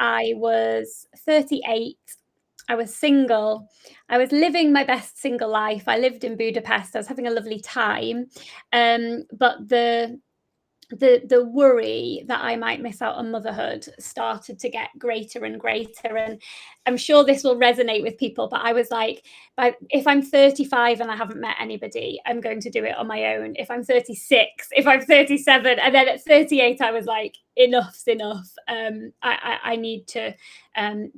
I was 38. I was single. I was living my best single life. I lived in Budapest. I was having a lovely time. But the worry that I might miss out on motherhood started to get greater and greater. And I'm sure this will resonate with people, but I was like, if I'm 35 and I haven't met anybody, I'm going to do it on my own. If I'm 36, if I'm 37, and then at 38, I was like, enough's enough. I need to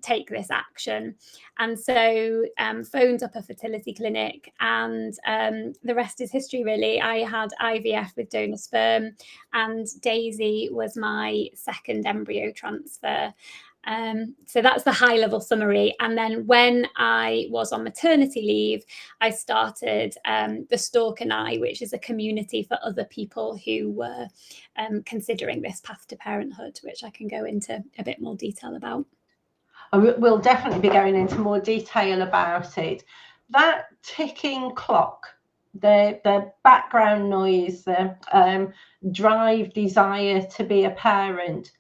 take this action. And so phoned up a fertility clinic, and the rest is history, really. I had IVF with donor sperm, and Daisy was my second embryo transfer. So that's the high level summary. And then when I was on maternity leave, I started the Stork and I, which is a community for other people who were considering this path to parenthood, which I can go into a bit more detail about. We'll definitely be going into more detail about it. That ticking clock, the background noise, the drive, desire to be a parent.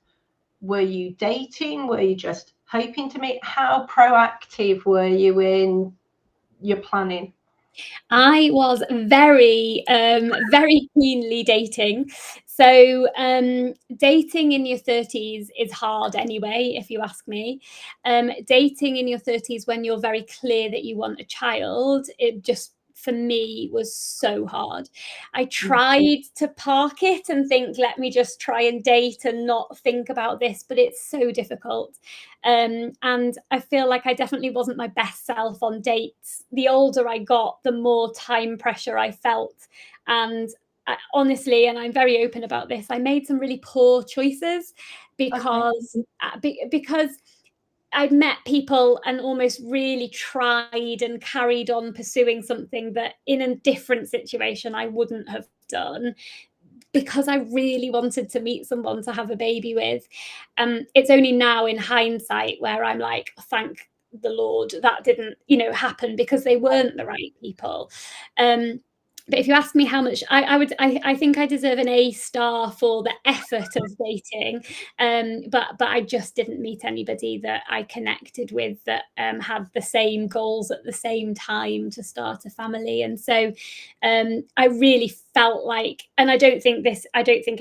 Were you dating? Were you just hoping to meet? How proactive were you in your planning? I was very, very keenly dating. So dating in your 30s is hard anyway, if you ask me. Dating in your 30s when you're very clear that you want a child, it just, for me, was so hard. I tried to park it and think, let me just try and date and not think about this, but it's so difficult. And I feel like I definitely wasn't my best self on dates. The older I got, the more time pressure I felt. And honestly, and I'm very open about this, I made some really poor choices because I'd met people and almost really tried and carried on pursuing something that in a different situation I wouldn't have done, because I really wanted to meet someone to have a baby with. It's only now in hindsight where I'm like, thank the Lord that didn't, happen, because they weren't the right people. But if you ask me how much, I think I deserve an A star for the effort of dating. But I just didn't meet anybody that I connected with that had the same goals at the same time to start a family. And so I really felt like, and I don't think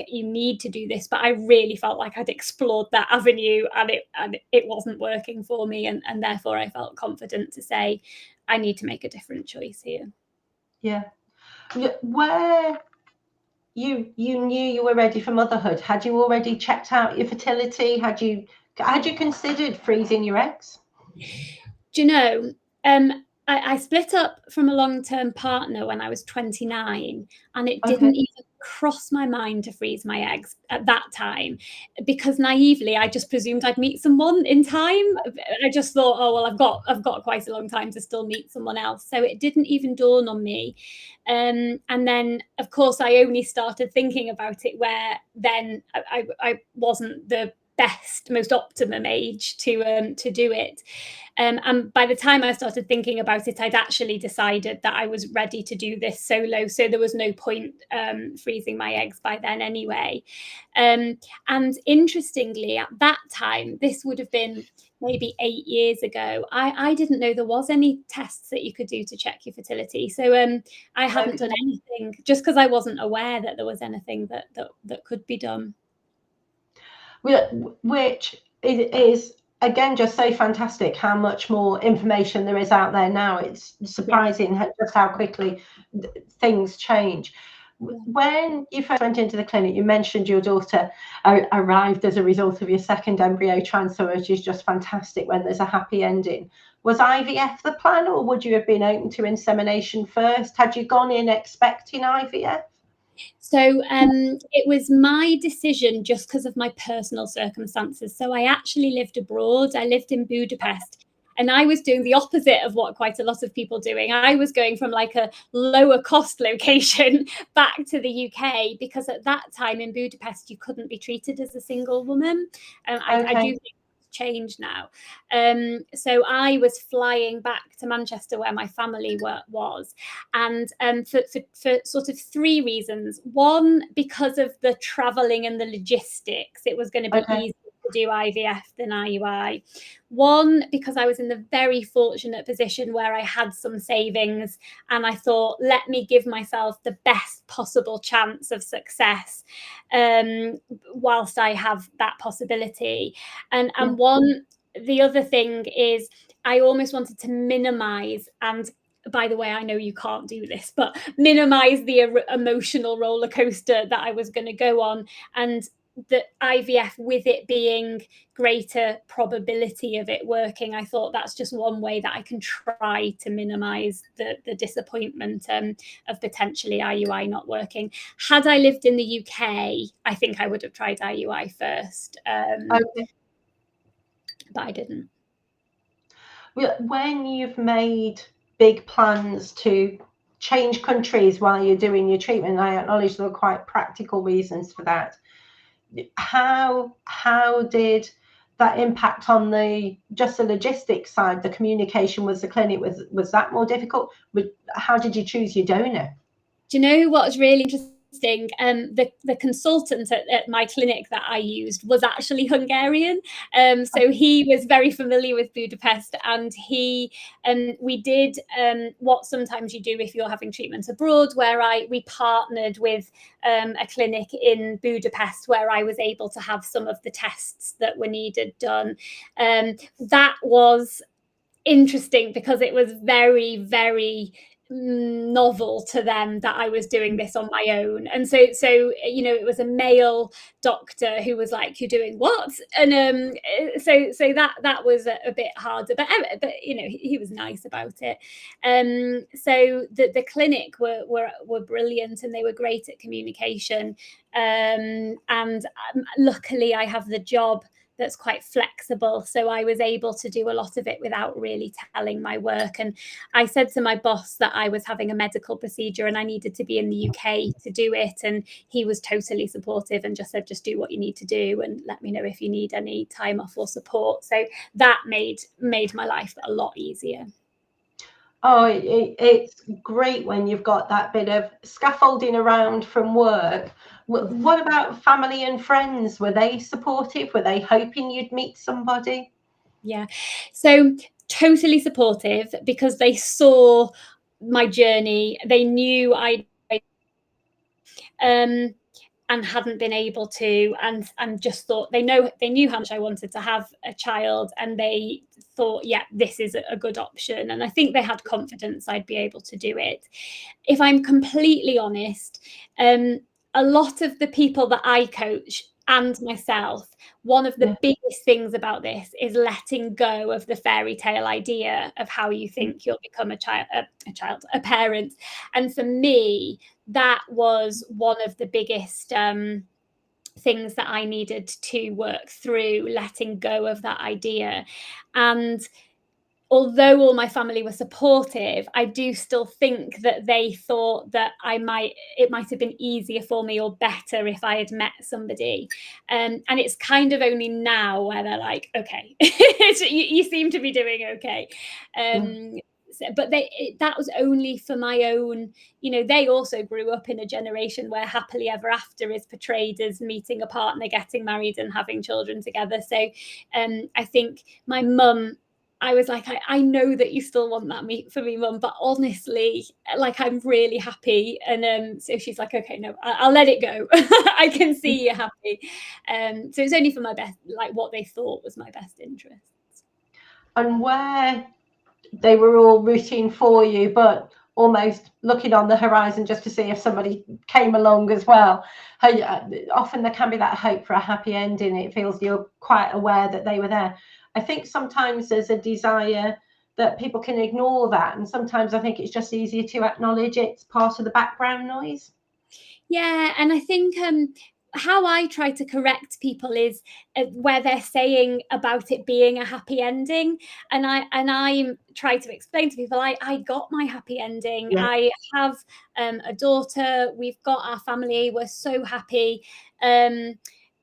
you need to do this, but I really felt like I'd explored that avenue, and it wasn't working for me. And therefore I felt confident to say, I need to make a different choice here. Yeah. Where you knew you were ready for motherhood, had you already checked out your fertility? Had you considered freezing your eggs? Do you know, I split up from a long-term partner when I was 29, and it didn't even cross my mind to freeze my eggs at that time, because naively I just presumed I'd meet someone in time. I just thought, oh well, I've got quite a long time to still meet someone else, so it didn't even dawn on me. And then of course I only started thinking about it where then I wasn't the best, most optimum age to do it. And by the time I started thinking about it, I'd actually decided that I was ready to do this solo. So there was no point freezing my eggs by then anyway. And interestingly, at that time, this would have been maybe 8 years ago, I didn't know there was any tests that you could do to check your fertility. So I hadn't done anything, just because I wasn't aware that there was anything that could be done. Which is again just so fantastic how much more information there is out there now. It's surprising just how quickly things change. When you first went into the clinic, you mentioned your daughter arrived as a result of your second embryo transfer, which is just fantastic when there's a happy ending. Was IVF the plan, or would you have been open to insemination first? Had you gone in expecting IVF? So it was my decision just because of my personal circumstances. So I actually lived abroad. I lived in Budapest, and I was doing the opposite of what quite a lot of people doing. I was going from like a lower cost location back to the UK, because at that time in Budapest, you couldn't be treated as a single woman. I do think changed now. So I was flying back to Manchester where my family was, and for sort of 3 reasons. One, because of the traveling and the logistics, it was going to be easy to do IVF than IUI. One, because I was in the very fortunate position where I had some savings and I thought, let me give myself the best possible chance of success whilst I have that possibility. And the other thing is I almost wanted to minimize, and by the way, I know you can't do this, but minimize the emotional roller coaster that I was going to go on. And the IVF, with it being greater probability of it working, I thought that's just one way that I can try to minimize the disappointment of potentially IUI not working. Had I lived in the UK, I think I would have tried IUI first, but I didn't. When you've made big plans to change countries while you're doing your treatment, I acknowledge there are quite practical reasons for that. How did that impact on just the logistics side, the communication with the clinic? Was that more difficult? How did you choose your donor? Do you know what's really interesting? The consultant at my clinic that I used was actually Hungarian, so he was very familiar with Budapest, and we did what sometimes you do if you're having treatment abroad, where we partnered with a clinic in Budapest where I was able to have some of the tests that were needed done. That was interesting because it was very, very novel to them that I was doing this on my own. And so it was a male doctor who was like, "You're doing what?" And so that was a bit harder, but he was nice about it. So the clinic were brilliant, and they were great at communication, and luckily I have the job that's quite flexible, so I was able to do a lot of it without really telling my work. And I said to my boss that I was having a medical procedure and I needed to be in the UK to do it, and he was totally supportive and just said, just do what you need to do and let me know if you need any time off or support. So that made my life a lot easier. Oh, it's great when you've got that bit of scaffolding around from work. What about family and friends? Were they supportive? Were they hoping you'd meet somebody? Yeah, so totally supportive, because they saw my journey. They knew I and hadn't been able to, and just thought they knew how much I wanted to have a child, and they thought, yeah, this is a good option. And I think they had confidence I'd be able to do it. If I'm completely honest, a lot of the people that I coach and myself, one of the biggest things about this is letting go of the fairy tale idea of how you think you'll become a parent. And for me, that was one of the biggest things that I needed to work through, letting go of that idea. And although all my family were supportive, I do still think that they thought that it might have been easier for me or better if I had met somebody. And it's kind of only now where they're like, okay, you seem to be doing okay. But that was only for my own, they also grew up in a generation where happily ever after is portrayed as meeting a partner, getting married and having children together. So I think my mum, I was like, I know that you still want that for me, Mum, but honestly, like, I'm really happy. And so she's like, okay, no, I'll let it go. I can see you're happy. So it's only for my best, like what they thought was my best interests. And where they were all rooting for you, but almost looking on the horizon just to see if somebody came along as well. Often there can be that hope for a happy ending. It feels you're quite aware that they were there. I think sometimes there's a desire that people can ignore that, and sometimes I think it's just easier to acknowledge it's part of the background noise. Yeah, and I think how I try to correct people is where they're saying about it being a happy ending, and I try to explain to people I got my happy ending. Yeah. I have a daughter. We've got our family. We're so happy.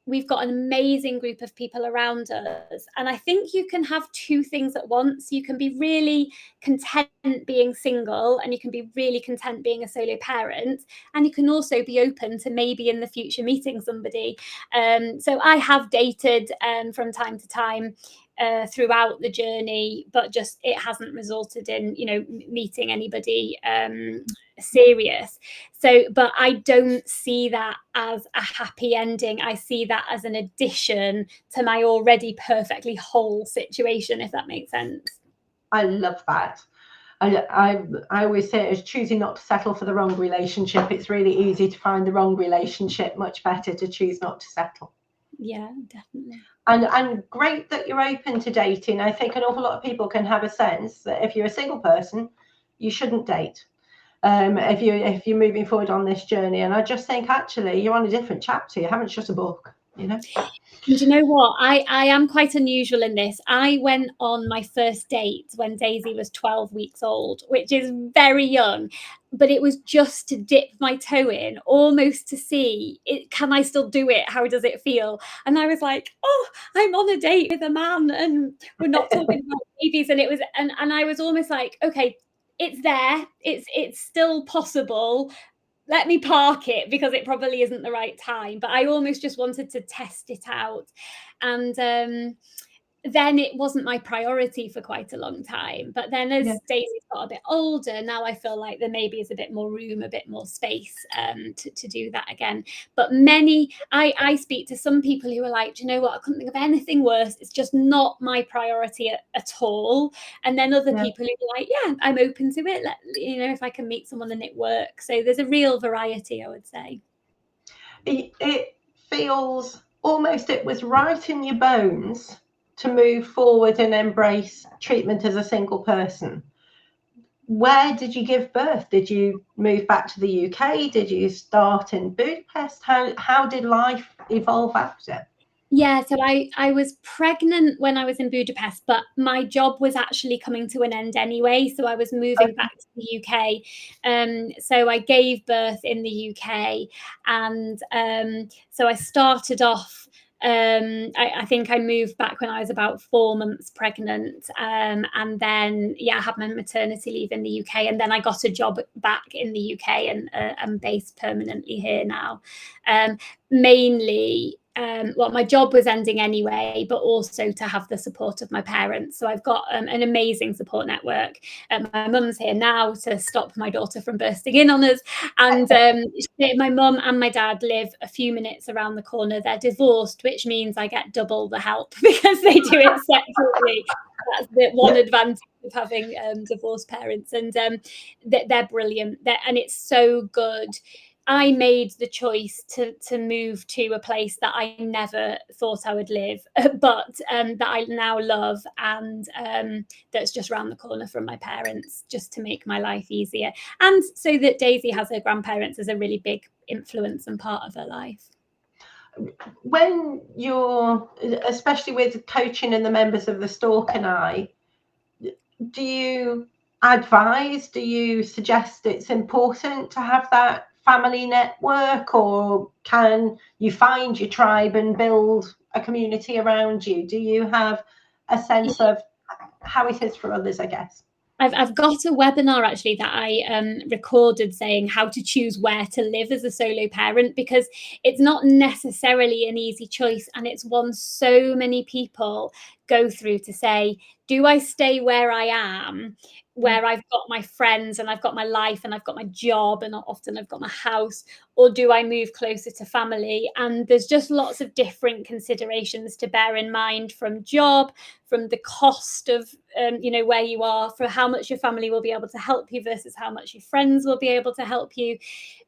we've got an amazing group of people around us. And I think you can have two things at once. You can be really content being single, and you can be really content being a solo parent. And you can also be open to maybe in the future meeting somebody. So I have dated from time to time throughout the journey, but just it hasn't resulted in, you know, meeting anybody serious. So, but I don't see that as a happy ending. I see that as an addition to my already perfectly whole situation, if that makes sense. I love that. I always say it as choosing not to settle for the wrong relationship. It's really easy to find the wrong relationship, much better to choose not to settle. Yeah, definitely. And great that you're open to dating. I think an awful lot of people can have a sense that if you're a single person, you shouldn't date. If you're moving forward on this journey, and I just think actually you're on a different chapter. You haven't shut a book, you know. And do you know what? I am quite unusual in this. I went on my first date when Daisy was 12 weeks old, which is very young, but it was just to dip my toe in, almost to see it, can I still do it? How does it feel? And I was like, oh, I'm on a date with a man and we're not talking about babies. And it was, and I was almost like, okay, it's there. It's still possible. Let me park it because it probably isn't the right time. But I almost just wanted to test it out. And then it wasn't my priority for quite a long time. But then as Daisy's got a bit older, now I feel like there maybe is a bit more room, a bit more space to do that again. But I speak to some people who are like, do you know what? I couldn't think of anything worse. It's just not my priority at all. And then other people who are like, yeah, I'm open to it. You know, if I can meet someone and it works. So there's a real variety, I would say. It feels almost it was right in your bones to move forward and embrace treatment as a single person. Where did you give birth? Did you move back to the UK? Did you start in Budapest? How did life evolve after? Yeah, so I was pregnant when I was in Budapest, but my job was actually coming to an end anyway. So I was moving back to the UK. So I gave birth in the UK. And so I started off, I think I moved back when I was about 4 months pregnant. And then, I had my maternity leave in the UK. And then I got a job back in the UK, and I'm based permanently here now. Mainly, my job was ending anyway, but also to have the support of my parents. So I've got an amazing support network. My mum's here now to stop my daughter from bursting in on us. And my mum and my dad live a few minutes around the corner. They're divorced, which means I get double the help because they do it separately. That's the one advantage of having divorced parents. And they're brilliant. And it's so good. I made the choice to move to a place that I never thought I would live, but that I now love, and that's just around the corner from my parents, just to make my life easier. And so that Daisy has her grandparents as a really big influence and part of her life. When you're, especially with coaching and the members of the Stork and I, do you advise, do you suggest it's important to have that family network, or can you find your tribe and build a community around you? Do you have a sense of how it is for others, I guess? I've got a webinar actually that I recorded saying how to choose where to live as a solo parent, because it's not necessarily an easy choice, and it's one so many people go through to say, do I stay where I am, where I've got my friends and I've got my life and I've got my job and often I've got my house, or do I move closer to family? And there's just lots of different considerations to bear in mind, from job, from the cost of where you are, for how much your family will be able to help you versus how much your friends will be able to help you.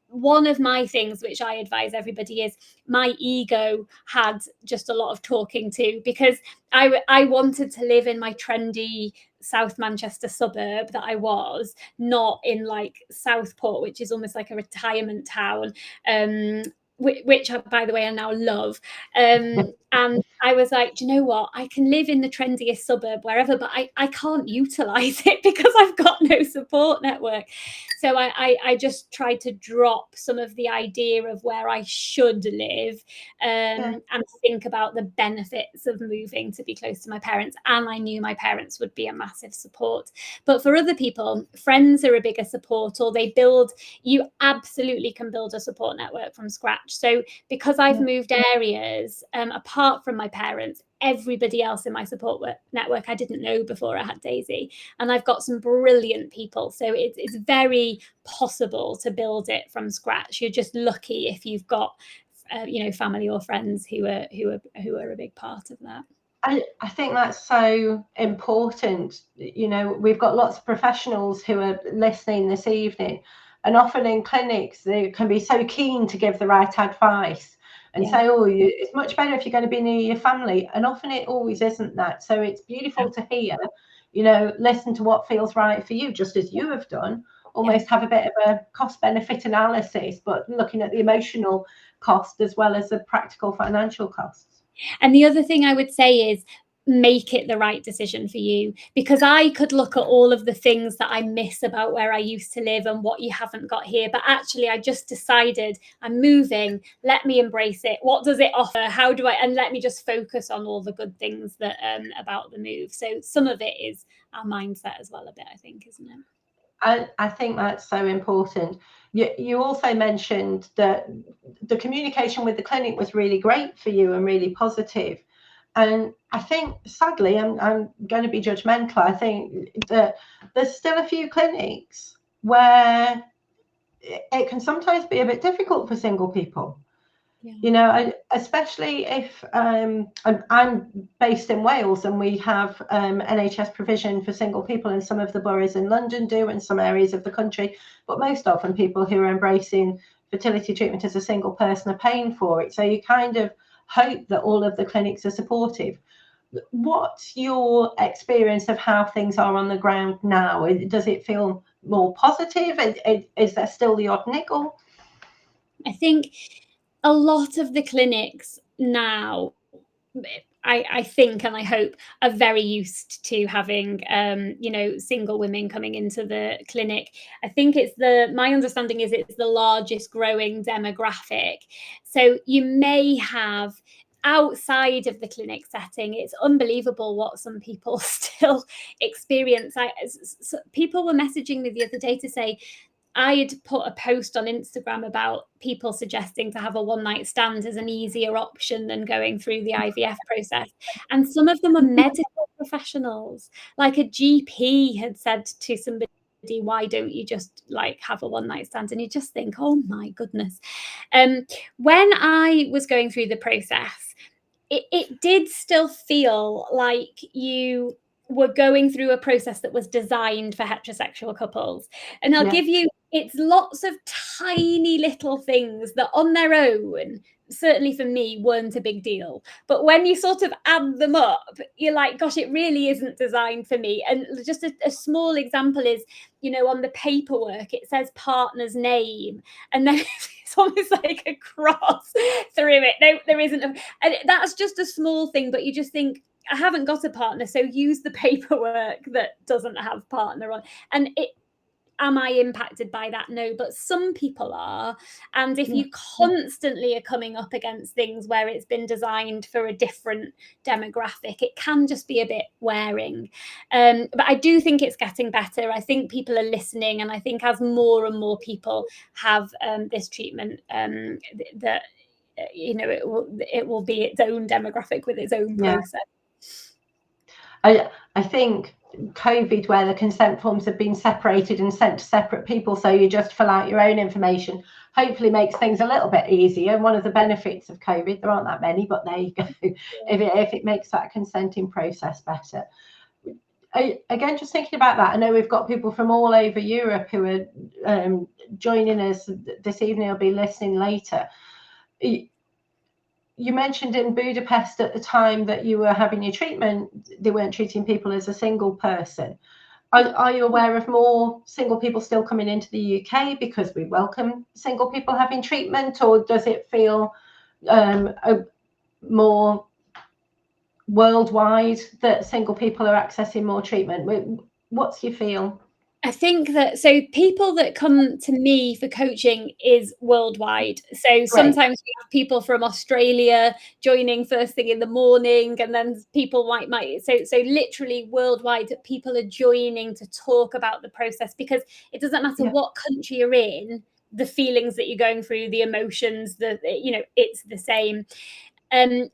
One of my things which I advise everybody is, my ego had just a lot of talking to, because I wanted to live in my trendy South Manchester suburb that I was, not in like Southport, which is almost like a retirement town, which by the way I now love. And I was like, do you know what? I can live in the trendiest suburb wherever, but I can't utilize it because I've got no support network. So I just tried to drop some of the idea of where I should live, and think about the benefits of moving to be close to my parents. And I knew my parents would be a massive support. But for other people, friends are a bigger support, or you absolutely can build a support network from scratch. So because I've moved areas, apart from my parents, everybody else in my support network I didn't know before I had Daisy, and I've got some brilliant people. So it's very possible to build it from scratch. You're just lucky if you've got family or friends who are a big part of that. I think that's so important. We've got lots of professionals who are listening this evening, and often in clinics they can be so keen to give the right advice and say, it's much better if you're going to be near your family, and often it always isn't that. So it's beautiful to hear, listen to what feels right for you, just as you have done, almost have a bit of a cost benefit analysis, but looking at the emotional cost as well as the practical financial costs. And the other thing I would say is, make it the right decision for you, because I could look at all of the things that I miss about where I used to live and what you haven't got here, but actually I just decided I'm moving, let me embrace it. What does it offer? And let me just focus on all the good things that about the move. So some of it is our mindset as well a bit, I think, isn't it? I think that's so important. You also mentioned that the communication with the clinic was really great for you and really positive. And I think, sadly, I'm going to be judgmental. I think that there's still a few clinics where it can sometimes be a bit difficult for single people. Especially if I'm based in Wales, and we have NHS provision for single people, and some of the boroughs in London do, and some areas of the country, but most often people who are embracing fertility treatment as a single person are paying for it. So you kind of hope that all of the clinics are supportive. What's your experience of how things are on the ground now? Does it feel more positive? Is there still the odd niggle? I think a lot of the clinics now, I think, and I hope, are very used to having single women coming into the clinic. I think my understanding is it's the largest growing demographic. So you may have, outside of the clinic setting, it's unbelievable what some people still experience. People were messaging me the other day to say, I had put a post on Instagram about people suggesting to have a one-night stand as an easier option than going through the IVF process. And some of them are medical professionals. Like a GP had said to somebody, why don't you just have a one-night stand? And you just think, oh my goodness. When I was going through the process, it did still feel like you were going through a process that was designed for heterosexual couples. And I'll give you, it's lots of tiny little things that on their own, certainly for me, weren't a big deal. But when you sort of add them up, you're like, gosh, it really isn't designed for me. And just a small example is, on the paperwork, it says partner's name, and then it's almost like a cross through it. No, there isn't. And that's just a small thing, but you just think, I haven't got a partner, so use the paperwork that doesn't have partner on. And am I impacted by that? No, but some people are. And if you constantly are coming up against things where it's been designed for a different demographic, it can just be a bit wearing. But I do think it's getting better. I think people are listening, and I think as more and more people have this treatment, that it will be its own demographic with its own process. I think COVID, where the consent forms have been separated and sent to separate people, so you just fill out your own information, hopefully makes things a little bit easier. One of the benefits of COVID, there aren't that many, but there you go, if it makes that consenting process better. Again, just thinking about that, I know we've got people from all over Europe who are joining us this evening, will be listening later. You mentioned in Budapest at the time that you were having your treatment, they weren't treating people as a single person. Are you aware of more single people still coming into the UK because we welcome single people having treatment, or does it feel more worldwide that single people are accessing more treatment? What's your feel? I think that, so people that come to me for coaching is worldwide. So sometimes we have people from Australia joining first thing in the morning, and then people might so literally worldwide people are joining to talk about the process, because it doesn't matter what country you're in, the feelings that you're going through, the emotions, it's the same.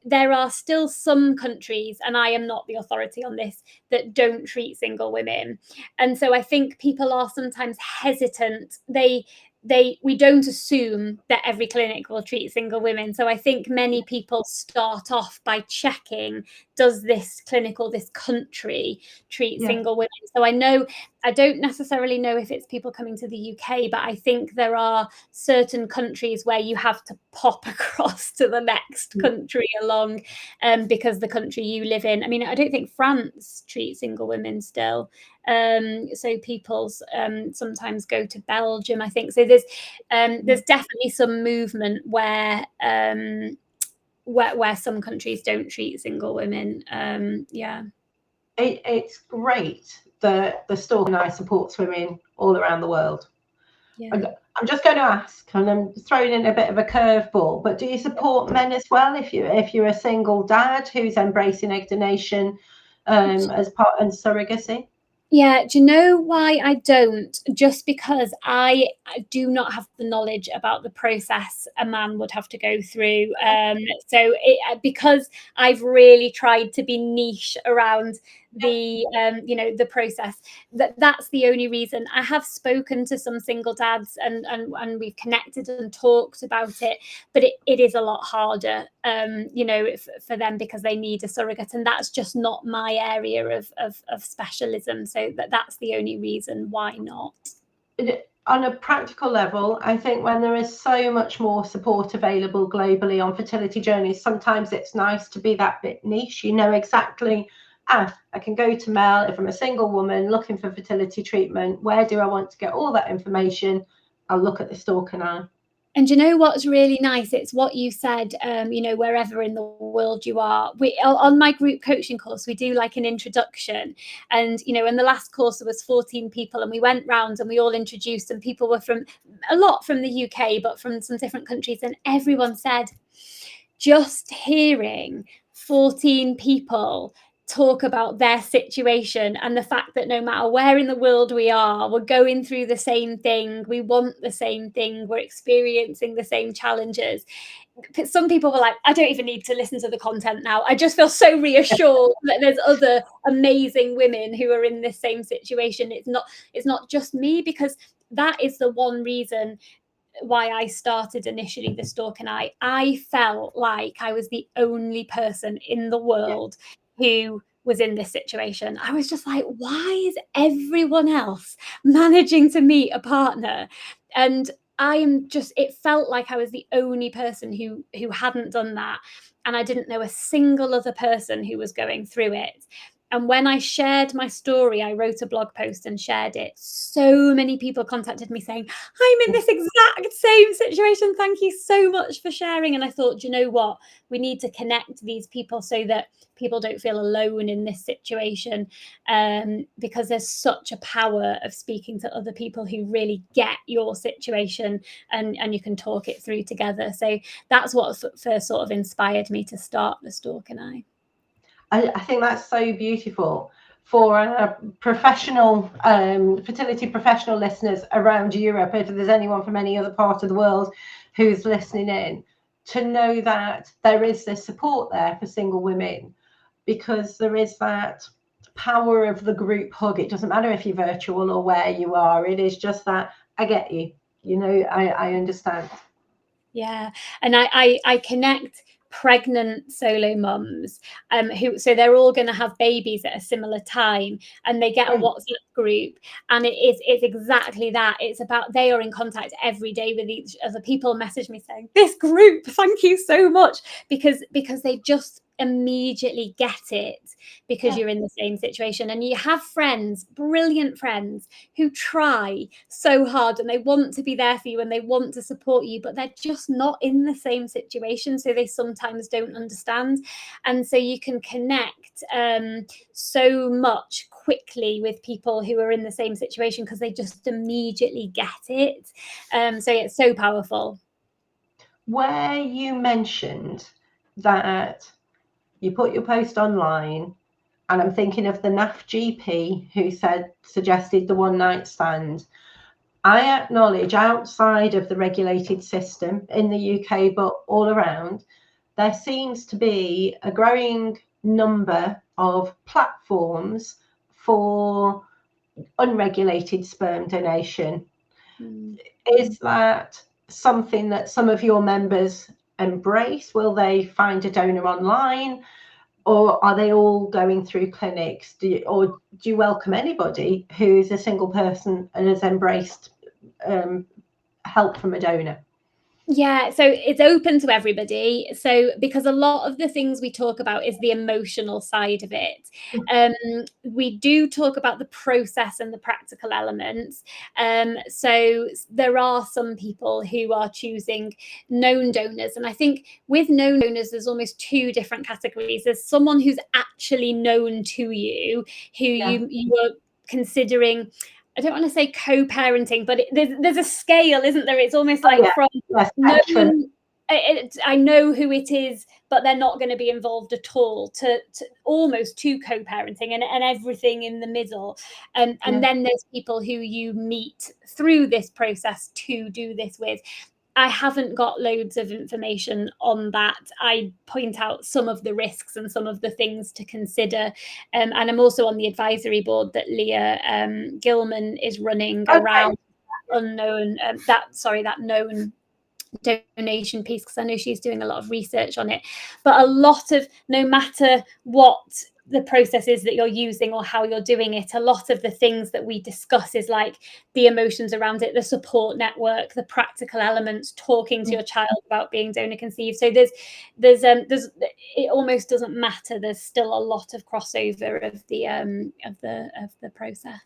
There are still some countries, and I am not the authority on this, that don't treat single women. And so I think people are sometimes hesitant. We don't assume that every clinic will treat single women. So I think many people start off by checking, does this clinic or this country treat single women? So I don't necessarily know if it's people coming to the UK, but I think there are certain countries where you have to pop across to the next country along, because the country you live in. I mean, I don't think France treats single women still. So people sometimes go to Belgium, I think. So there's definitely some movement where some countries don't treat single women. It's great that the Stork and I supports women all around the world. I'm just going to ask, and I'm throwing in a bit of a curveball, but do you support men as well if you're a single dad who's embracing egg donation as part and surrogacy? Yeah, do you know why I don't? Just because I do not have the knowledge about the process a man would have to go through. Because I've really tried to be niche around the process. That's the only reason. I have spoken to some single dads, and we've connected and talked about it, but it is a lot harder, for them, because they need a surrogate, and that's just not my area of specialism. So that's the only reason why not. On a practical level, I think when there is so much more support available globally on fertility journeys, sometimes it's nice to be that bit niche. You know exactly, I can go to Mel if I'm a single woman looking for fertility treatment. Where do I want to get all that information? I'll look at the Stork and I. And you know what's really nice? It's what you said, wherever in the world you are. On my group coaching course, we do like an introduction. And, in the last course, there was 14 people, and we went round and we all introduced, and people were from a lot from the UK, but from some different countries. And everyone said, just hearing 14 people talk about their situation, and the fact that no matter where in the world we are, we're going through the same thing, we want the same thing, we're experiencing the same challenges. Some people were like, I don't even need to listen to the content now. I just feel so reassured that there's other amazing women who are in this same situation. It's not just me, because that is the one reason why I started initially the Stork and I felt like I was the only person in the world who was in this situation. I was just like, why is everyone else managing to meet a partner? And it felt like I was the only person who hadn't done that. And I didn't know a single other person who was going through it. And when I shared my story, I wrote a blog post and shared it. So many people contacted me saying, I'm in this exact same situation. Thank you so much for sharing. And I thought, you know what? We need to connect these people so that people don't feel alone in this situation, because there's such a power of speaking to other people who really get your situation, and you can talk it through together. So that's what first sort of inspired me to start the Stork and I. I think that's so beautiful for professional fertility professional listeners around Europe. If there's anyone from any other part of the world who's listening in, to know that there is this support there for single women, because there is that power of the group hug. It doesn't matter if you're virtual or where you are. It is just that, I get you. I understand. Yeah, and I connect pregnant solo mums, so they're all going to have babies at a similar time, and they get a WhatsApp group, and it's exactly that. It's about, they are in contact every day with each other. People message me saying, this group, thank you so much, because they just immediately get it because you're in the same situation. And you have friends, brilliant friends, who try so hard and they want to be there for you and they want to support you, but they're just not in the same situation. So they sometimes don't understand. And so you can connect so much quickly with people who are in the same situation because they just immediately get it. So it's so powerful. Where you mentioned that you put your post online, and I'm thinking of the NAF GP who suggested the one night stand. I acknowledge, outside of the regulated system in the UK, but all around, there seems to be a growing number of platforms for unregulated sperm donation. Is that something that some of your members embrace? Will they find a donor online, or are they all going through clinics? Do you welcome anybody who's a single person and has embraced help from a donor? Yeah, so it's open to everybody. So because a lot of the things we talk about is the emotional side of it. We do talk about the process and the practical elements. So there are some people who are choosing known donors. And I think with known donors, there's almost two different categories. There's someone who's actually known to you, who you are considering, I don't want to say co-parenting, but there's a scale, isn't there? It's almost like from I know who it is, but they're not going to be involved at all, to almost to co-parenting and everything in the middle. And then there's people who you meet through this process to do this with. I haven't got loads of information on that. I point out some of the risks and some of the things to consider. And I'm also on the advisory board that Leah Gilman is running around that known donation piece, because I know she's doing a lot of research on it. But a lot of, no matter what the process is that you're using or how you're doing it, a lot of the things that we discuss is like the emotions around it, the support network, the practical elements, talking to your child about being donor conceived. So there's it almost doesn't matter. There's still a lot of crossover of the process.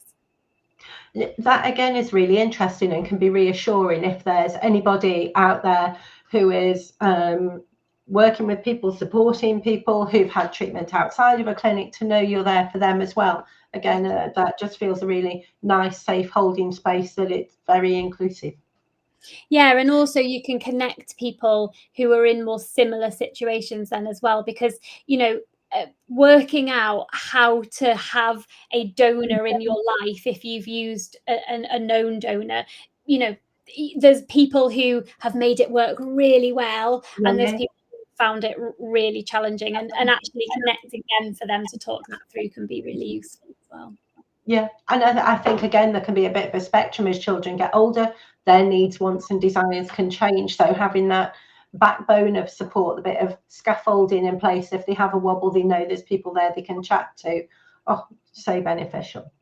That again is really interesting and can be reassuring if there's anybody out there who is working with people, supporting people who've had treatment outside of a clinic, to know you're there for them as well. Again, that just feels a really nice, safe holding space, that it's very inclusive. Yeah, and also you can connect people who are in more similar situations then as well, because, you know, working out how to have a donor in your life, if you've used a known donor, you know, there's people who have made it work really well, and there's people who found it really challenging, and actually connecting them for them to talk that through can be really useful as well. Yeah, and I think again there can be a bit of a spectrum as children get older. Their needs, wants and desires can change, so having that backbone of support, the bit of scaffolding in place, if they have a wobble, they know there's people there they can chat to. Oh, so beneficial.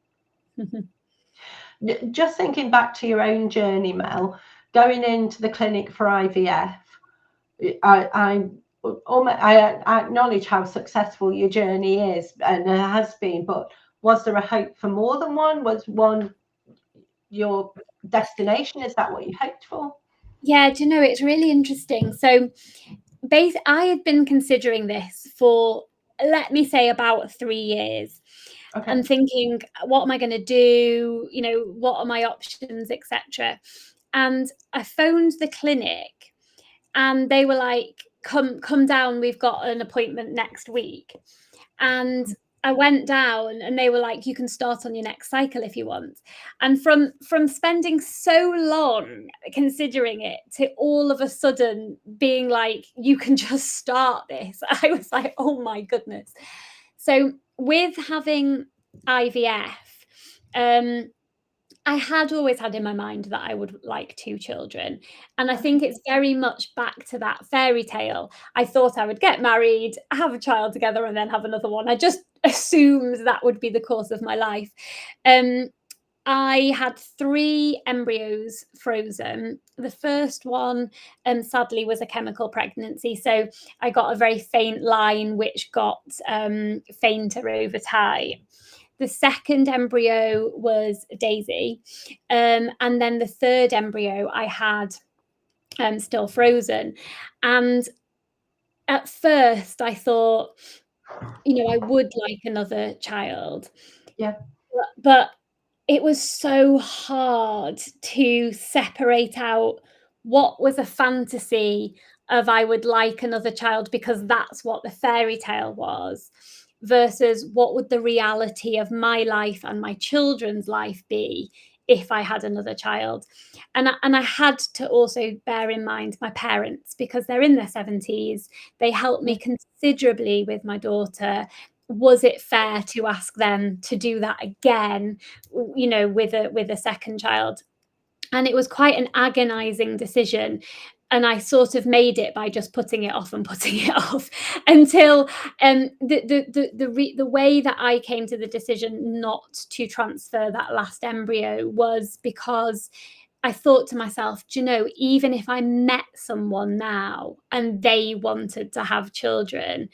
Just thinking back to your own journey, Mel, going into the clinic for IVF, I acknowledge how successful your journey is and has been, but was there a hope for more than one? Was one your destination? Is that what you hoped for? Yeah, do you know, it's really interesting. So I had been considering this for, let me say, about 3 years. And thinking, what am I going to do? You know, what are my options, etc. And I phoned the clinic and they were like, come down, we've got an appointment next week. And I went down and they were like, you can start on your next cycle if you want. And from spending so long considering it to all of a sudden being like, you can just start this, I was like, oh my goodness. So with having IVF, I had always had in my mind that I would like 2 children. And I think it's very much back to that fairy tale. I thought I would get married, have a child together, and then have another one. I just assumed that would be the course of my life. I had 3 embryos frozen. The first one, sadly, was a chemical pregnancy. So I got a very faint line, which got fainter over time. The second embryo was Daisy. And then the third embryo I had still frozen. And at first I thought, I would like another child. Yeah. But it was so hard to separate out what was a fantasy of I would like another child because that's what the fairy tale was, versus what would the reality of my life and my children's life be if I had another child. And I had to also bear in mind my parents, because they're in their 70s. They helped me considerably with my daughter. Was it fair to ask them to do that again, with a second child? And it was quite an agonizing decision. And I sort of made it by just putting it off and putting it off until the way that I came to the decision not to transfer that last embryo was because I thought to myself, even if I met someone now and they wanted to have children,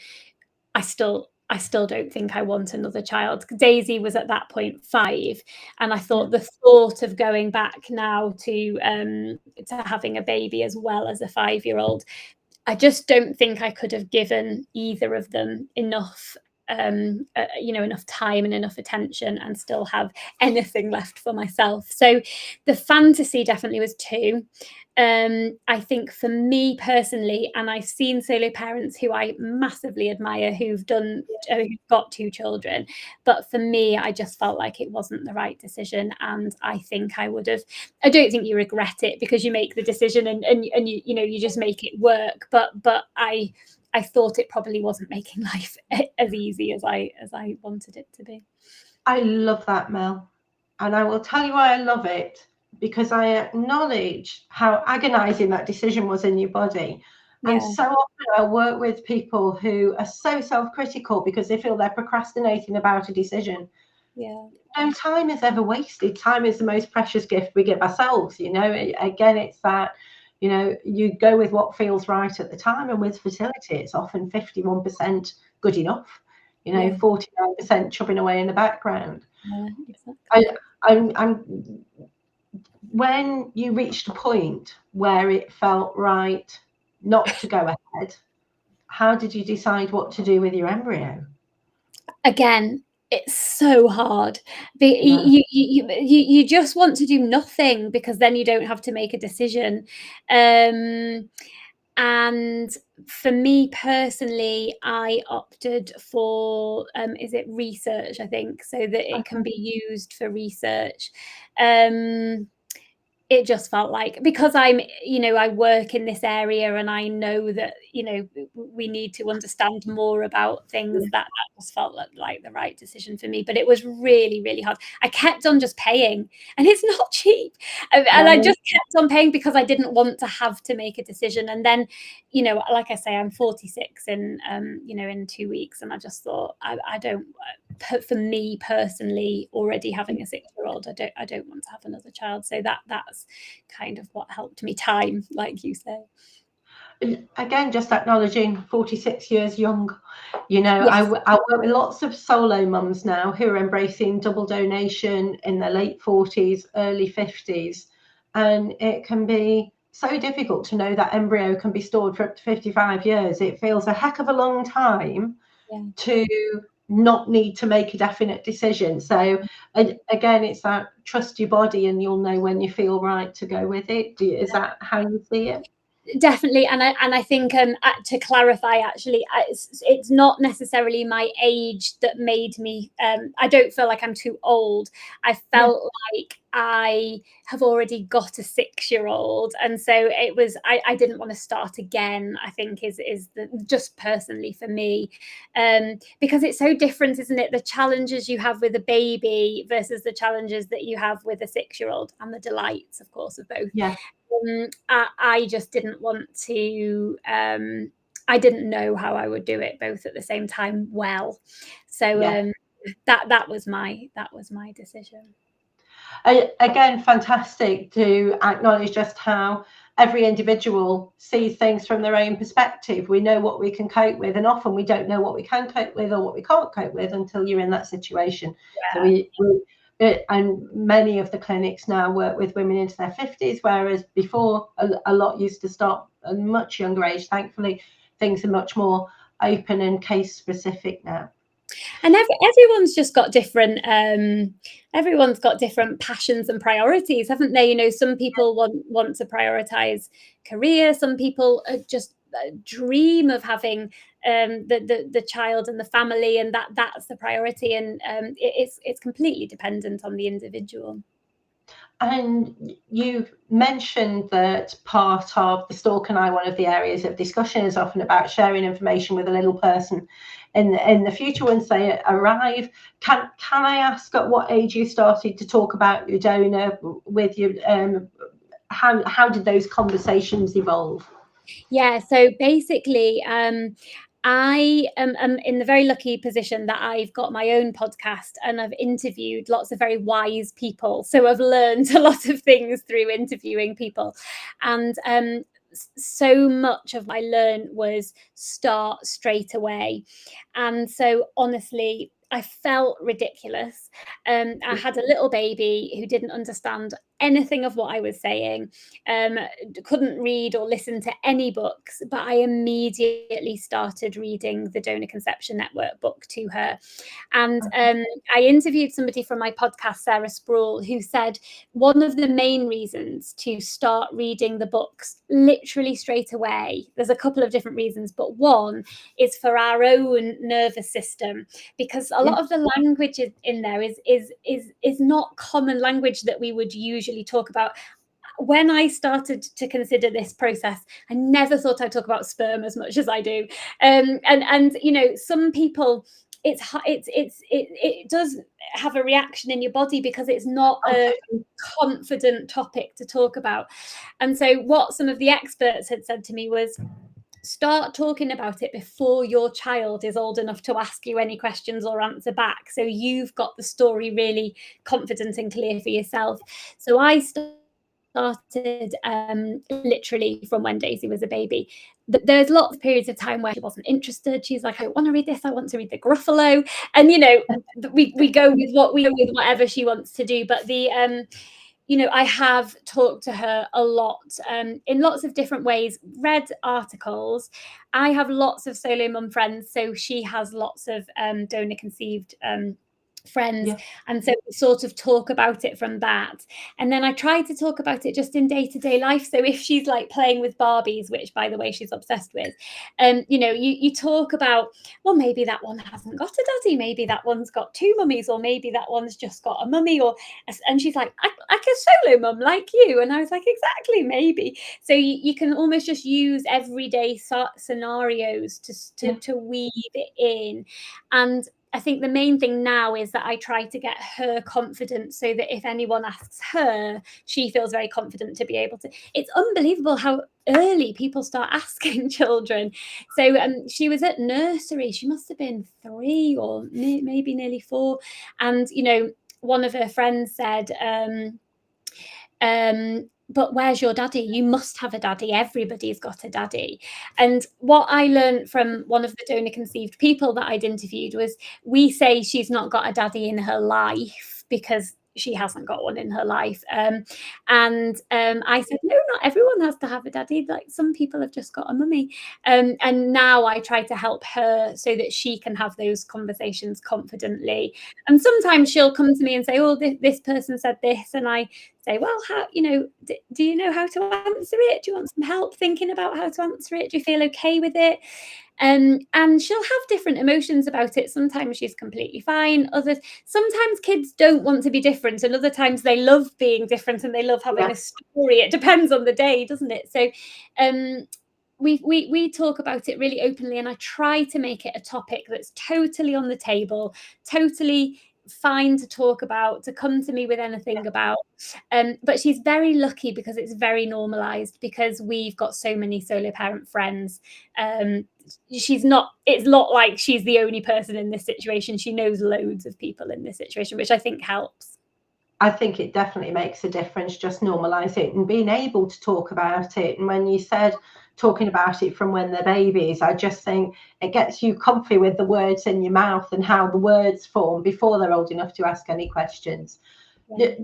I still don't think I want another child. Daisy was at that point 5, and I thought the thought of going back now to having a baby as well as a 5-year-old, I just don't think I could have given either of them enough enough time and enough attention and still have anything left for myself. So the fantasy definitely was 2. I think for me personally, and I've seen solo parents who I massively admire who've got 2 children, but for me, I just felt like it wasn't the right decision, and I think I would have. I don't think you regret it because you make the decision and you just make it work. But I thought it probably wasn't making life as easy as I wanted it to be. I love that, Mel. And I will tell you why I love it, because I acknowledge how agonizing that decision was in your body. Yeah. And so often I work with people who are so self-critical because they feel they're procrastinating about a decision. Yeah. No time is ever wasted. Time is the most precious gift we give ourselves. Again, it's that, you go with what feels right at the time. And with fertility, it's often 51% good enough. 49% chubbing away in the background. Yeah, exactly. When you reached a point where it felt right not to go ahead, how did you decide what to do with your embryo? Again, it's so hard. You just want to do nothing because then you don't have to make a decision. And for me personally, I opted for is it research, I think, so that it can be used for research. It just felt like, because I'm, I work in this area and I know that, we need to understand more about things, that just felt like the right decision for me. But it was really, really hard. I kept on just paying, and it's not cheap. And I just kept on paying because I didn't want to have to make a decision. And then, like I say, I'm 46 in 2 weeks. And I just thought, I don't, for me personally, already having a 6-year-old, I don't want to have another child. So that's kind of what helped me time, like you say. Again, just acknowledging 46 years young. I work with lots of solo mums now who are embracing double donation in their late 40s, early 50s, and it can be so difficult to know that embryo can be stored for up to 55 years. It feels a heck of a long time to not need to make a definite decision. So again, it's that trust your body and you'll know when you feel right to go with it. Is that how you see it? Definitely. And I think to clarify, actually, it's not necessarily my age that made me, I don't feel like I'm too old. I felt like I have already got a 6-year-old, and so it was, I didn't want to start again, I think is just personally for me, because it's so different, isn't it? The challenges you have with a baby versus the challenges that you have with a 6-year-old, and the delights, of course, of both. I just didn't want to, I didn't know how I would do it both at the same time well. So that was my decision. Again, fantastic to acknowledge just how every individual sees things from their own perspective. We know what we can cope with, and often we don't know what we can cope with or what we can't cope with until you're in that situation. So and many of the clinics now work with women into their 50s, whereas before a lot used to start at a much younger age. Thankfully, things are much more open and case specific now. And everyone's just got different everyone's got different passions and priorities, haven't they? You know, some people want to prioritize career, some people just dream of having the child and the family, and that's the priority, and it's completely dependent on the individual. And you've mentioned that part of the Stork and I, one of the areas of discussion is often about sharing information with a little person in the future once they arrive. Can I ask at what age you started to talk about your donor with your how did those conversations evolve? Yeah, so basically, I am in the very lucky position that I've got my own podcast, and I've interviewed lots of very wise people. So I've learned a lot of things through interviewing people. And so much of what I learned was start straight away. And so honestly, I felt ridiculous. I had a little baby who didn't understand anything of what I was saying, couldn't read or listen to any books, but I immediately started reading the Donor Conception Network book to her. And I interviewed somebody from my podcast, Sarah Sproul, who said one of the main reasons to start reading the books literally straight away, there's a couple of different reasons, but one is for our own nervous system, because a lot of the language in there is not common language that we would usually talk about. When I started to consider this process, I never thought I'd talk about sperm as much as I do. And you know, some people, it does have a reaction in your body because it's not a confident topic to talk about. And so what some of the experts had said to me was, start talking about it before your child is old enough to ask you any questions or answer back, so you've got the story really confident and clear for yourself. So I started literally from when Daisy was a baby. There's lots of periods of time where she wasn't interested. She's like, I don't want to read this, I want to read the Gruffalo. And you know, we go with whatever she wants to do. But the you know, I have talked to her a lot in lots of different ways, read articles. I have lots of solo mum friends, so she has lots of donor conceived friends, and so we sort of talk about it from that. And then I try to talk about it just in day-to-day life. So if she's like playing with Barbies, which by the way she's obsessed with, you know, you talk about, well, maybe that one hasn't got a daddy, maybe that one's got two mummies, or maybe that one's just got a mummy, or, and she's like a solo mum like you. And I was like, exactly, maybe. So you can almost just use everyday scenarios to weave it in. And I think the main thing now is that I try to get her confident, so that if anyone asks her, she feels very confident to be able to. It's unbelievable how early people start asking children. So she was at nursery. She must have been 3 or maybe nearly 4. And, you know, one of her friends said, but where's your daddy? You must have a daddy. Everybody's got a daddy. And what I learned from one of the donor conceived people that I'd interviewed was, we say she's not got a daddy in her life because she hasn't got one in her life. And I said, no, not everyone has to have a daddy. Like, some people have just got a mummy. And now I try to help her so that she can have those conversations confidently. And sometimes she'll come to me and say, oh, this person said this. And I say, well, how, you know, do you know how to answer it? Do you want some help thinking about how to answer it? Do you feel okay with it? And she'll have different emotions about it. Sometimes she's completely fine. Sometimes kids don't want to be different, and other times they love being different and they love having a story. It depends on the day, doesn't it? So we talk about it really openly, and I try to make it a topic that's totally on the table, totally fine to talk about, to come to me with anything about. But she's very lucky because it's very normalized, because we've got so many solo parent friends. It's not like she's the only person in this situation. She knows loads of people in this situation, which I think helps. I think it definitely makes a difference, just normalise it and being able to talk about it. And when you said talking about it from when they're babies, I just think it gets you comfy with the words in your mouth and how the words form before they're old enough to ask any questions. Yeah.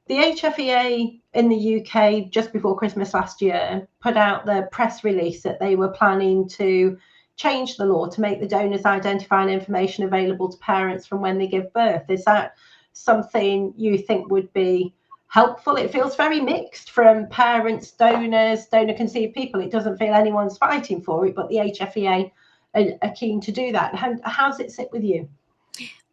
The HFEA in the UK, just before Christmas last year, put out the press release that they were planning to change the law to make the donors identifying information available to parents from when they give birth. Is that something you think would be helpful? It feels very mixed from parents, donors, donor conceived people. It doesn't feel anyone's fighting for it, but the HFEA are keen to do that. How does it sit with you?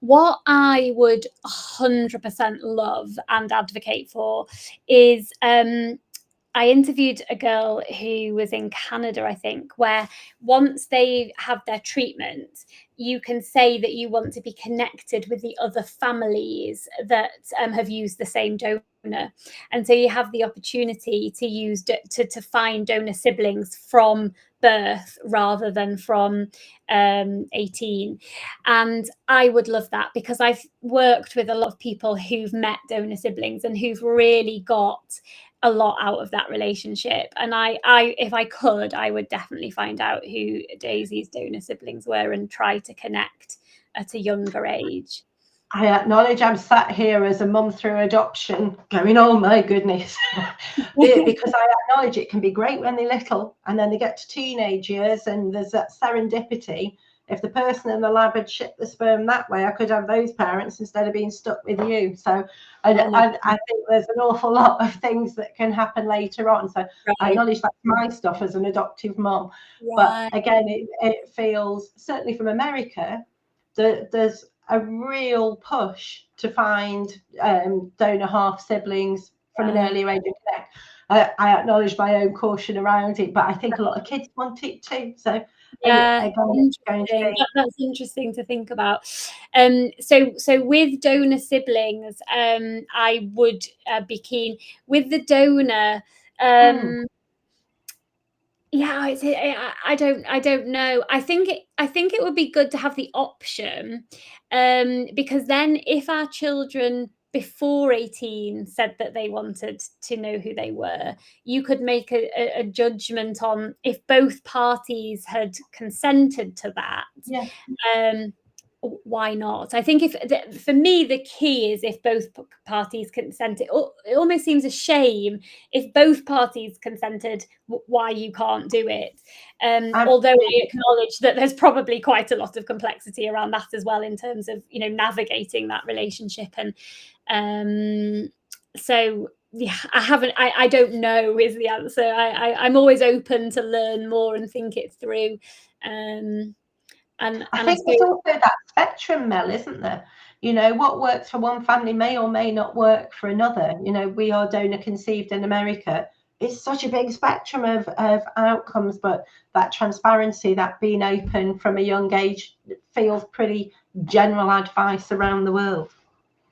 What I would 100% love and advocate for is I interviewed a girl who was in Canada, I think, where once they have their treatment, you can say that you want to be connected with the other families that have used the same donor. And so you have the opportunity to use to find donor siblings from birth rather than from 18. And I would love that, because I've worked with a lot of people who've met donor siblings and who've really got a lot out of that relationship. And I if I could, I would definitely find out who Daisy's donor siblings were and try to connect at a younger age. I acknowledge I'm sat here as a mum through adoption going, oh my goodness, because I acknowledge it can be great when they're little, and then they get to teenage years and there's that serendipity. If the person in the lab had shipped the sperm that way, I could have those parents instead of being stuck with you. So I think there's an awful lot of things that can happen later on. So right. I acknowledge that's my stuff as an adoptive mom. Right. But again, it feels, certainly from America, that there's a real push to find donor half siblings from an earlier age of connect. I acknowledge my own caution around it, but I think a lot of kids want it too. So yeah, that's interesting to think about. So with donor siblings, I would be keen with the donor. Yeah, I don't know. I think it would be good to have the option, because then if our children before 18 said that they wanted to know who they were, you could make a judgment on if both parties had consented to that. Yeah. Why not? I think for me, the key is if both parties consented. It almost seems a shame if both parties consented, why you can't do it. Although I acknowledge that there's probably quite a lot of complexity around that as well, in terms of, you know, navigating that relationship. And so yeah, I don't know is the answer. I'm always open to learn more and think it through. And I think there's also that spectrum, Mel, isn't there? You know, what works for one family may or may not work for another. You know, we are donor conceived in America. It's such a big spectrum of outcomes, but that transparency, that being open from a young age, feels pretty general advice around the world.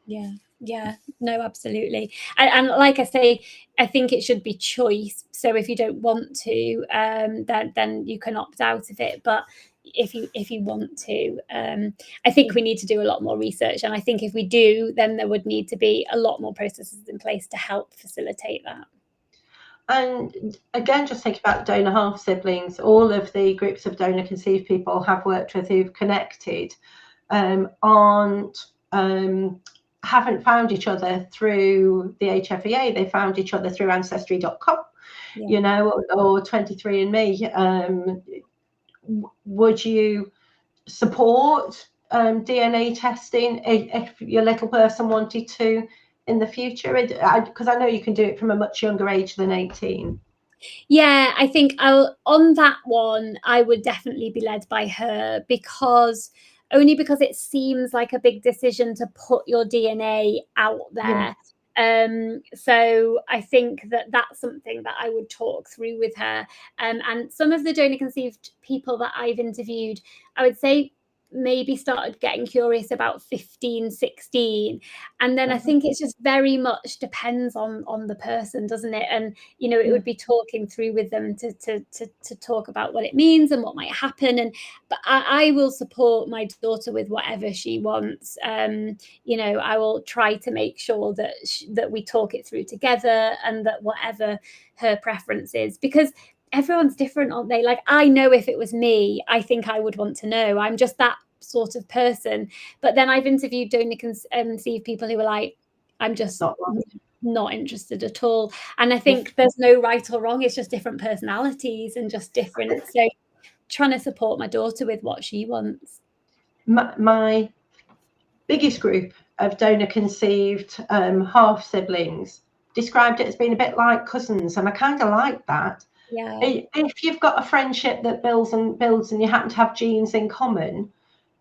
Yeah, no, absolutely. And like I say, I think it should be choice. So if you don't want to, then you can opt out of it. But if you want to, I think we need to do a lot more research. And I think if we do, then there would need to be a lot more processes in place to help facilitate that. And again, just think about donor half siblings. All of the groups of donor conceived people have worked with who've connected haven't found each other through the HFEA. They found each other through ancestry.com, you know, or 23andMe. Would you support DNA testing if your little person wanted to in the future? Because I know you can do it from a much younger age than 18. Yeah, I think on that one, I would definitely be led by her, because it seems like a big decision to put your DNA out there. So I think that's something that I would talk through with her. And some of the donor conceived people that I've interviewed, I would say maybe started getting curious about 15, 16. And then I think it's just very much depends on the person, doesn't it? And, you know, it would be talking through with them to talk about what it means and what might happen. But I will support my daughter with whatever she wants. You know, I will try to make sure that we talk it through together, and that whatever her preference is, because everyone's different, aren't they? Like, I know if it was me, I think I would want to know. I'm just that sort of person. But then I've interviewed donor conceived people who are like, I'm just not interested at all. And I think there's no right or wrong. It's just different personalities and just different. So trying to support my daughter with what she wants. My biggest group of donor conceived half siblings described it as being a bit like cousins, and I kind of like that. Yeah. If you've got a friendship that builds and you happen to have genes in common,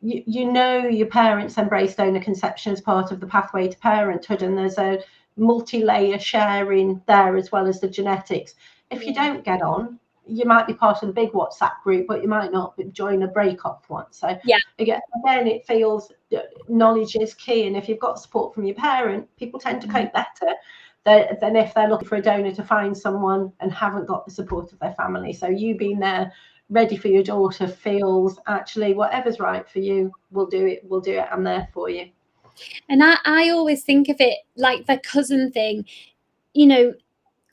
you know your parents embrace donor conception as part of the pathway to parenthood, and there's a multi-layer sharing there as well as the genetics. If you don't get on, you might be part of the big WhatsApp group, but you might not join a break-off one. So again, it feels knowledge is key, and if you've got support from your parent, people tend to cope better than if they're looking for a donor to find someone and haven't got the support of their family. So you being there ready for your daughter feels actually whatever's right for you, we'll do it, I'm there for you. And I always think of it like the cousin thing. You know,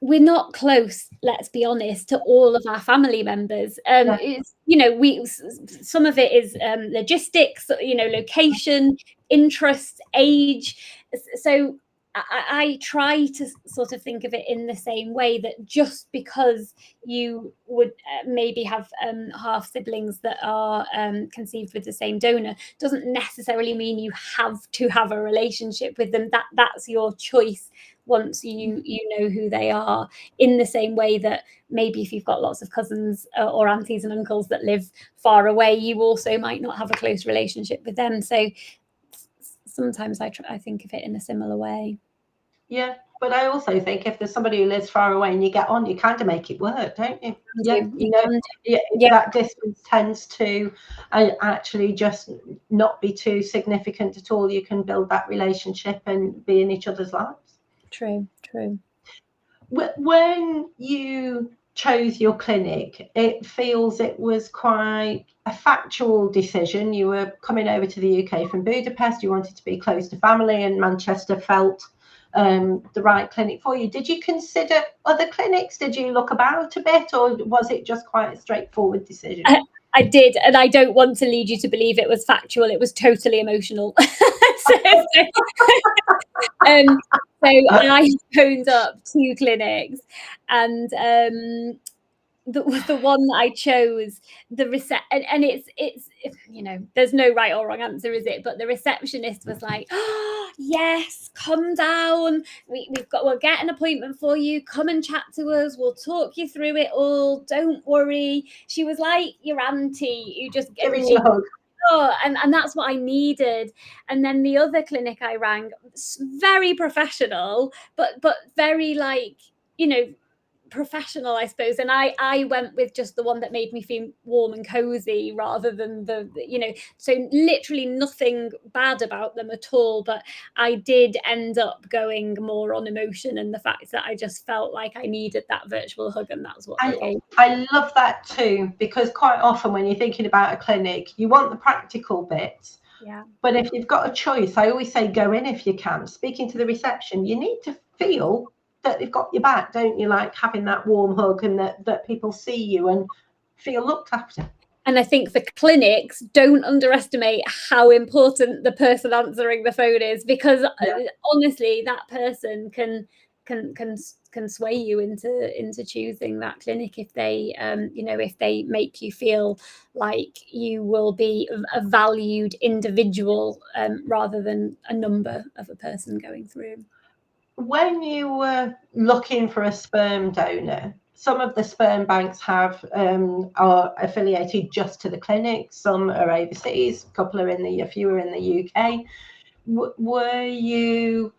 we're not close, let's be honest, to all of our family members. It's, you know, some of it is logistics, you know, location, interests, age. So I try to sort of think of it in the same way, that just because you would maybe have half siblings that are conceived with the same donor doesn't necessarily mean you have to have a relationship with them. That's your choice once you know who they are, in the same way that maybe if you've got lots of cousins or aunties and uncles that live far away, you also might not have a close relationship with them. So sometimes I think of it in a similar way. Yeah, but I also think if there's somebody who lives far away and you get on, you kind of make it work, don't you? That distance tends to actually just not be too significant at all. You can build that relationship and be in each other's lives. True. When you chose your clinic, it feels it was quite a factual decision. You were coming over to the UK from Budapest. You wanted to be close to family, and Manchester felt the right clinic for you. Did you consider other clinics? Did you look about a bit, or was it just quite a straightforward decision? I did, and I don't want to lead you to believe it was factual. It was totally emotional. So I phoned up 2 clinics, and the one that I chose, and it's you know, there's no right or wrong answer, is it? But the receptionist was like, oh, yes, come down, we'll get an appointment for you, come and chat to us, we'll talk you through it all, don't worry. She was like your auntie who just giving you a hug. Oh, and that's what I needed. And then the other clinic I rang, very professional, but very, like, you know, professional, I suppose. And I went with just the one that made me feel warm and cozy, rather than the you know, so literally nothing bad about them at all, but I did end up going more on emotion and the fact that I just felt like I needed that virtual hug, and that's what they gave. I love that too, because quite often when you're thinking about a clinic, you want the practical bits. Yeah. But if you've got a choice, I always say go in if you can. Speaking to the reception, you need to feel that they've got your back, don't you? Like having that warm hug, and that people see you and feel looked after. And I think for clinics, don't underestimate how important the person answering the phone is, because honestly, that person can sway you into choosing that clinic if they you know, if they make you feel like you will be a valued individual rather than a number of a person going through. When you were looking for a sperm donor, some of the sperm banks are affiliated just to the clinic. Some are overseas. A couple are a few are in the UK. Were you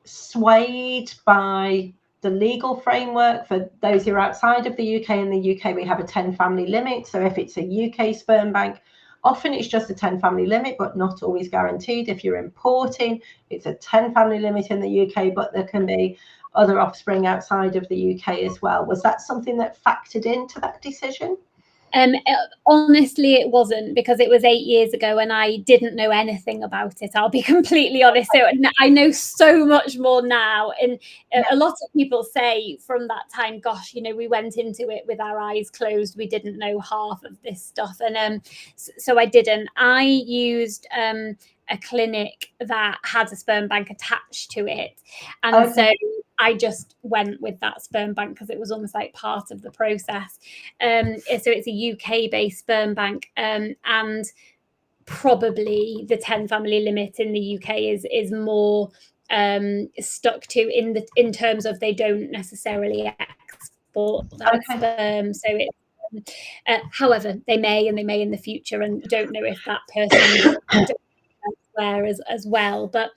swayed by the legal framework for those who are outside of the UK? In the UK, we have a 10 family limit. So if it's a UK sperm bank, Often it's just a 10 family limit, but not always guaranteed. If you're importing, it's a 10 family limit in the UK, but there can be other offspring outside of the UK as well. Was that something that factored into that decision? Honestly, it wasn't, because it was 8 years ago and I didn't know anything about it. I'll be completely honest. So I know so much more now. And a lot of people say from that time, gosh, you know, we went into it with our eyes closed. We didn't know half of this stuff. And so I didn't. I used a clinic that had a sperm bank attached to it. And so I just went with that sperm bank because it was almost like part of the process. So it's a UK-based sperm bank, and probably the 10 family limit in the UK is more stuck to in terms of they don't necessarily export that sperm. So it however, they may in the future, and you don't know if that person elsewhere as well. But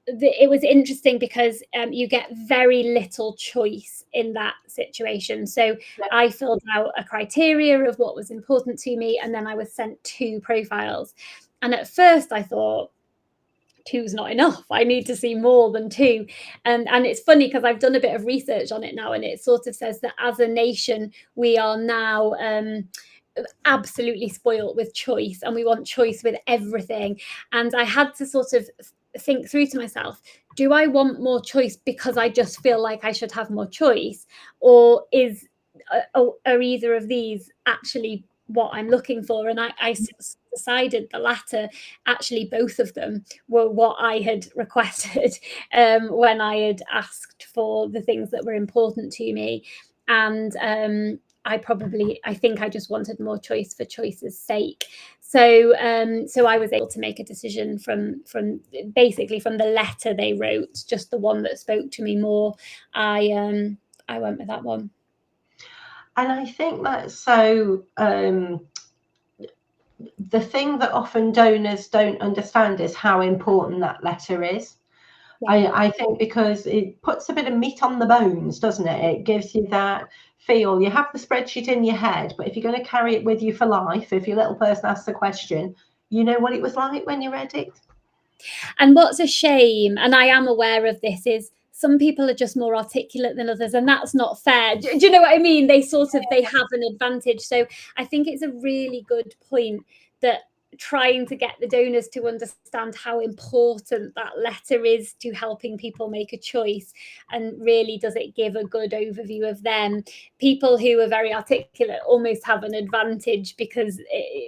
it was interesting because you get very little choice in that situation. So I filled out a criteria of what was important to me, and then I was sent 2 profiles. And at first I thought, 2's not enough. I need to see more than 2. And it's funny because I've done a bit of research on it now, and it sort of says that as a nation, we are now absolutely spoiled with choice, and we want choice with everything. And I had to sort of think through to myself, do I want more choice because I just feel like I should have more choice, or are either of these actually what I'm looking for? And I decided the latter. Actually, both of them were what I had requested when I had asked for the things that were important to me. And I think I just wanted more choice for choice's sake. So I was able to make a decision from basically from the letter they wrote, just the one that spoke to me more. I went with that one. And I think that's so the thing that often donors don't understand is how important that letter is. I think because it puts a bit of meat on the bones, doesn't it? It gives you that feel. You have the spreadsheet in your head, but if you're going to carry it with you for life, if your little person asks a question, you know what it was like when you read it. And what's a shame, and I am aware of this, is some people are just more articulate than others, and that's not fair. Do you know what I mean? They have an advantage. So I think it's a really good point that trying to get the donors to understand how important that letter is to helping people make a choice, and really does it give a good overview of them. People who are very articulate almost have an advantage because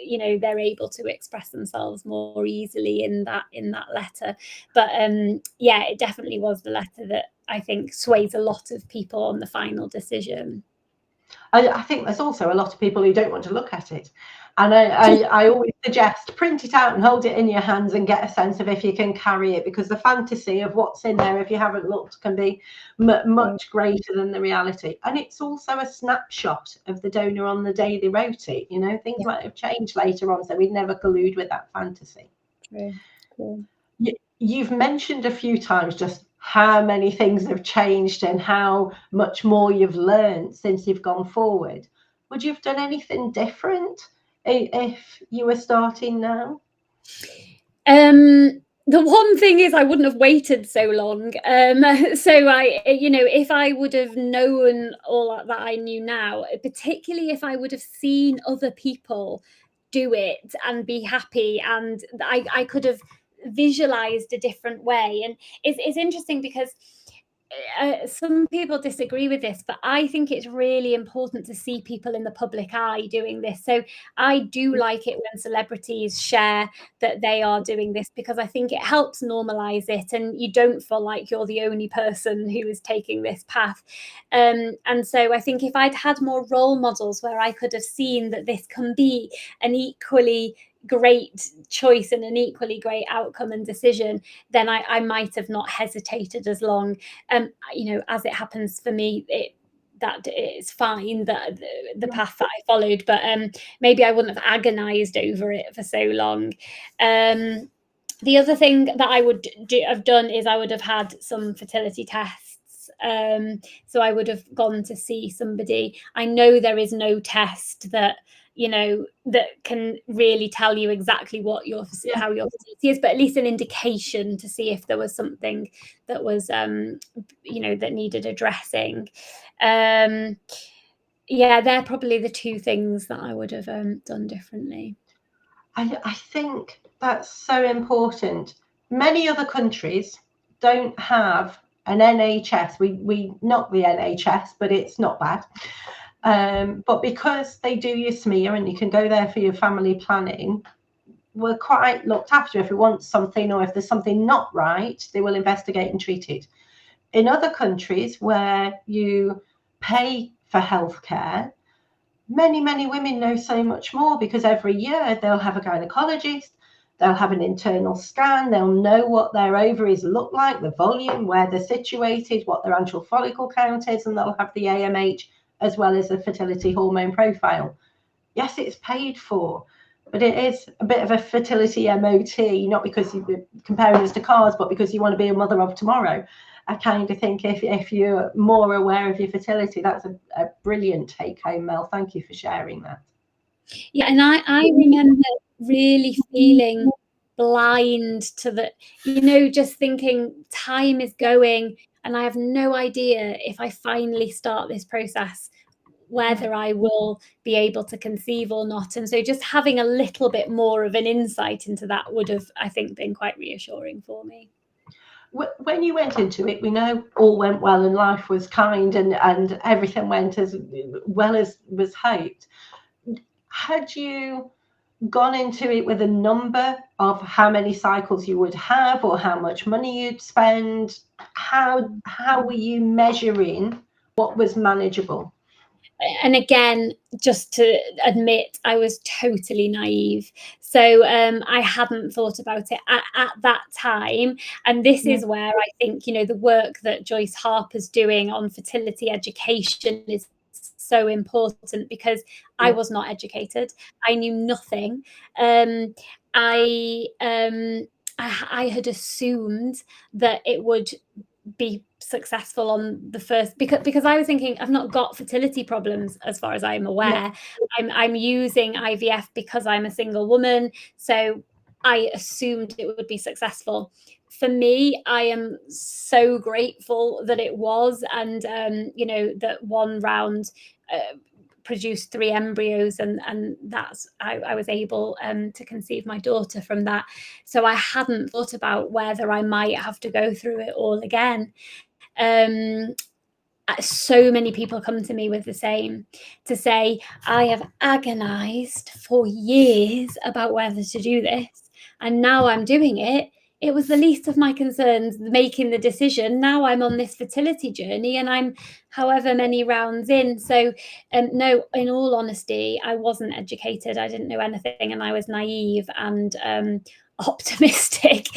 you know, they're able to express themselves more easily in that letter. But yeah, it definitely was the letter that I think sways a lot of people on the final decision. I think there's also a lot of people who don't want to look at it. And I always suggest print it out and hold it in your hands and get a sense of if you can carry it, because the fantasy of what's in there, if you haven't looked, can be much greater than the reality. And it's also a snapshot of the donor on the day they wrote it. You know, things might have changed later on, so we'd never collude with that fantasy. Cool. You've mentioned a few times just how many things have changed and how much more you've learned since you've gone forward. Would you have done anything different if you were starting now? The one thing is I wouldn't have waited so long. So I, you know, if I would have known all that I knew now, particularly if I would have seen other people do it and be happy, and I could have visualized a different way. And it's interesting because some people disagree with this, but I think it's really important to see people in the public eye doing this. So I do like it when celebrities share that they are doing this, because I think it helps normalize it, and you don't feel like you're the only person who is taking this path. And so I think if I'd had more role models where I could have seen that this can be an equally great choice and an equally great outcome and decision, then I might have not hesitated as long. You know, as it happens for me, that it's fine, that the path that I followed, but maybe I wouldn't have agonized over it for so long. The other thing that I would have done is I would have had some fertility tests. So I would have gone to see somebody. I know there is no test that, you know, that can really tell you exactly what how your fertility is, but at least an indication to see if there was something that was, you know, that needed addressing. Yeah, they're probably the two things that I would have done differently. I think that's so important. Many other countries don't have an NHS. We knock the NHS, but it's not bad. But because they do your smear and you can go there for your family planning, we're quite looked after. If we want something or if there's something not right, they will investigate and treat it. In other countries where you pay for healthcare, many women know so much more, because every year they'll have a gynecologist, they'll have an internal scan, they'll know what their ovaries look like, the volume, where they're situated, what their antral follicle count is, and they'll have the AMH as well as the fertility hormone profile. Yes, it's paid for, but it is a bit of a fertility MOT, not because you're comparing us to cars, but because you want to be a mother of tomorrow. I kind of think if you're more aware of your fertility, that's a brilliant take home, Mel. Thank you for sharing that. Yeah, and I remember really feeling blind to the, you know, just thinking time is going and I have no idea if I finally start this process whether I will be able to conceive or not. And so just having a little bit more of an insight into that would have, I think, been quite reassuring for me. When you went into it, we know all went well and life was kind and everything went as well as was hoped. Had you gone into it with a number of how many cycles you would have or how much money you'd spend? How were you measuring what was manageable? And again, just to admit, I was totally naive. So I hadn't thought about it at that time. And this is where I think, you know, the work that Joyce Harper's doing on fertility education is so important, because I was not educated. I knew nothing. I had assumed that it would be successful on the first, because I was thinking I've not got fertility problems as far as I'm aware. I'm using IVF because I'm a single woman, so I assumed it would be successful. For me, I am so grateful that it was, and you know, that one round produced 3 embryos, and that's I was able to conceive my daughter from that. So I hadn't thought about whether I might have to go through it all again. So many people come to me with the same, to say, I have agonized for years about whether to do this, and now I'm doing it. It was the least of my concerns making the decision. Now I'm on this fertility journey and I'm however many rounds in. So no, in all honesty, I wasn't educated. I didn't know anything, and I was naive and optimistic.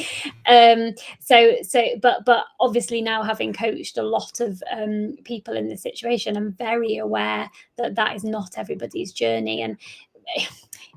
But obviously now, having coached a lot of people in this situation, I'm very aware that that is not everybody's journey. And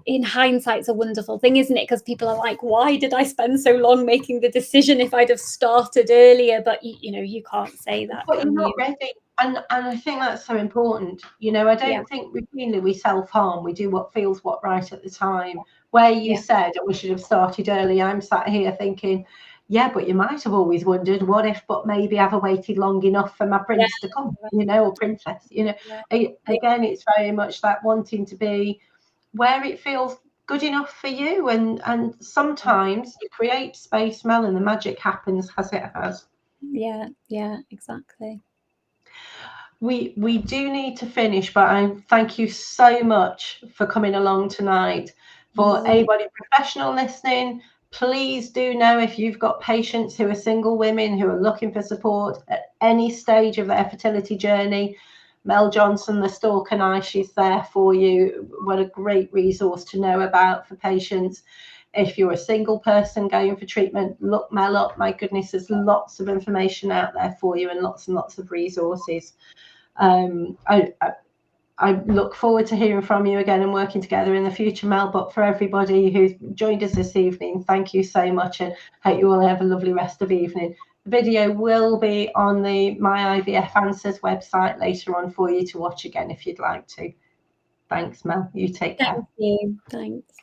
in hindsight, it's a wonderful thing, isn't it? Because people are like, why did I spend so long making the decision if I'd have started earlier? But you know, you can't say that. But you're not ready. And I think that's so important. You know, I don't think routinely we self-harm. We do what feels right at the time. Where you said, oh, we should have started early, I'm sat here thinking, yeah, but you might have always wondered, what if, but maybe I've waited long enough for my prince to come, you know, or princess, you know. Again, it's very much that wanting to be where it feels good enough for you. And sometimes you create space, Mel, and the magic happens as it has. Yeah, exactly. We do need to finish, but I thank you so much for coming along tonight. For anybody professional listening, please do know, if you've got patients who are single women who are looking for support at any stage of their fertility journey, Mel Johnson, the Stork and I, she's there for you. What a great resource to know about for patients. If you're a single person going for treatment, look Mel up. My goodness, there's lots of information out there for you and lots of resources. I look forward to hearing from you again and working together in the future, Mel. But for everybody who's joined us this evening, thank you so much, and hope you all have a lovely rest of the evening. The video will be on the My IVF Answers website later on for you to watch again if you'd like to. Thanks, Mel. You take care. Thank you. Thanks.